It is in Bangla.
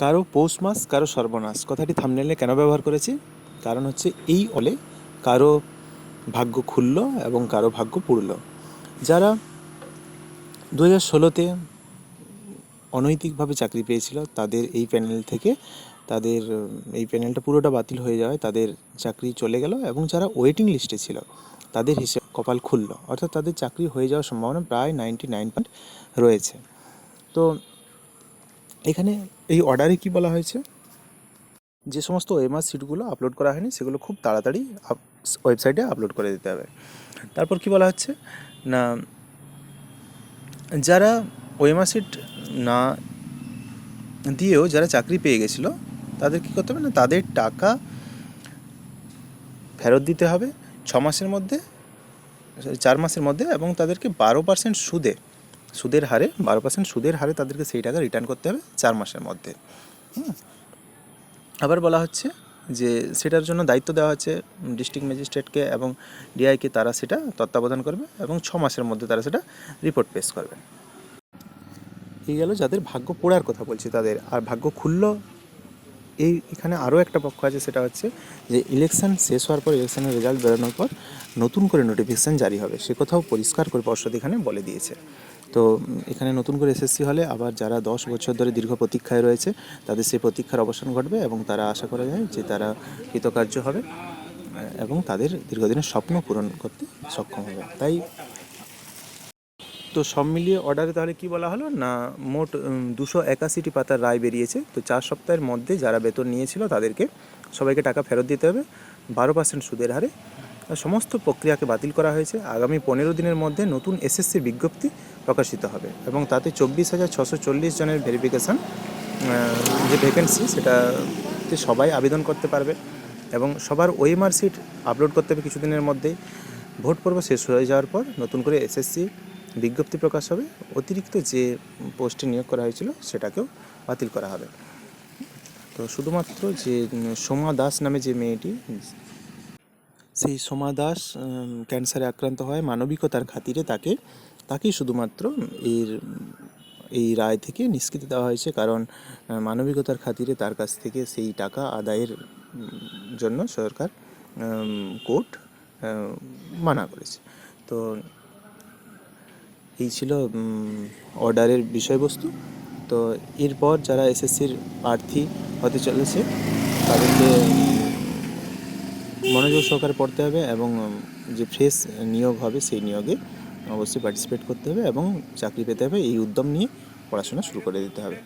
কারো পৌষ মাস কারো সর্বনাশ কথাটি থাম্বনেইলে কেন ব্যবহার করেছি? কারণ হচ্ছে এই অলে কারো ভাগ্য খুলল এবং কারো ভাগ্য পুড়ল। যারা 2016-তে অনৈতিকভাবে চাকরি পেয়েছিল তাদের এই প্যানেল থেকে তাদের এই প্যানেলটা পুরোটা বাতিল হয়ে যাওয়ায় তাদের চাকরি চলে গেল, এবং যারা ওয়েটিং লিস্টে ছিল তাদের হিসেবে কপাল খুলল, অর্থাৎ তাদের চাকরি হয়ে যাওয়ার সম্ভাবনা প্রায় 99% রয়েছে। তো এখানে এই অর্ডারে কি বলা হয়েছে, যে সমস্ত ওএমআর সিটগুলো আপলোড করা হয়নি সেগুলো খুব তাড়াতাড়ি ওয়েবসাইটে আপলোড করে দিতে হবে। তারপর কি বলা হচ্ছে না, যারা ওএমআর সিট না দিয়েও যারা চাকরি পেয়ে গেছিলো তাদের কী করতে হবে না, তাদের টাকা ফেরত দিতে হবে 6 মাসের মধ্যে, 4 মাসের মধ্যে, এবং তাদেরকে 12% সুদের হারে 12% সুদের হারে তাদেরকে সেই টাকা রিটার্ন করতে হবে 4 মাসের মধ্যে। আবার বলা হচ্ছে যে সেটার জন্য দায়িত্ব দেওয়া হচ্ছে ডিস্ট্রিক্ট ম্যাজিস্ট্রেটকে এবং ডিআইকে, তারা সেটা তত্ত্বাবধান করবে এবং 6 মাসের মধ্যে তারা সেটা রিপোর্ট পেশ করবে। এই গেল যাদের ভাগ্য পোড়ার কথা বলছি তাদের। আর ভাগ্য খুলল, এখানে আরও একটা পক্ষ আছে, সেটা হচ্ছে যে ইলেকশান শেষ হওয়ার পর, ইলেকশানের রেজাল্ট বেরোনোর পর নতুন করে নোটিফিকেশান জারি হবে, সে কথাও পরিষ্কার করে পর্ষদ এখানে বলে দিয়েছে। তো এখানে নতুন করে এসএসসি হলে আবার যারা 10 বছর ধরে দীর্ঘ প্রতীক্ষায় রয়েছে তাদের সেই প্রতীক্ষার অবসান ঘটবে, এবং তারা আশা করা যায় যে তারা কৃতকার্য হবে এবং তাদের দীর্ঘদিনের স্বপ্ন পূরণ করতে সক্ষম হবে। তাই তো সব মিলিয়ে অর্ডারে তাহলে কি বলা হলো না, মোট 281টি পাতার রায় বেরিয়েছে। তো 4 সপ্তাহের মধ্যে যারা বেতন নিয়েছিল তাদেরকে সবাইকে টাকা ফেরত দিতে হবে 12% সুদের হারে। সমস্ত প্রক্রিয়াকে বাতিল করা হয়েছে। আগামী 15 দিনের মধ্যে নতুন এসএসসি বিজ্ঞপ্তি প্রকাশিত হবে এবং তাতে 24,640 জনের ভেরিফিকেশান যে ভ্যাকেন্সি সেটাতে সবাই আবেদন করতে পারবে, এবং সবার ওএমআর সিট আপলোড করতে হবে কিছুদিনের মধ্যেই। ভোট পর্ব শেষ হয়ে যাওয়ার পর নতুন করে এসএসসি বিজ্ঞপ্তি প্রকাশ হবে। অতিরিক্ত যে পোস্টে নিয়োগ করা হয়েছিল সেটাকেও বাতিল করা হবে। তো শুধুমাত্র যে সোমা দাস নামে যে মেয়েটি, সেই সোমা দাস ক্যান্সারে আক্রান্ত হয়, মানবিকতার খাতিরে তাকেই শুধুমাত্র এই রায় থেকে নিষ্কৃতি দেওয়া হয়েছে, কারণ মানবিকতার খাতিরে তার কাছ থেকে সেই টাকা আদায়ের জন্য সরকার কোর্ট মানা করেছে। তো এই ছিল অর্ডারের বিষয়বস্তু। তো এরপর যারা এসএসসির প্রার্থী হতে চলেছে তাদেরকে মনোযোগ সহকারে পড়তে হবে, এবং যে ফ্রেশ নিয়োগ হবে সেই নিয়োগে অবশ্যই পার্টিসিপেট করতে হবে এবং চাকরি পেতে হবে। এই উদ্যম নিয়ে পড়াশোনা শুরু করে দিতে হবে।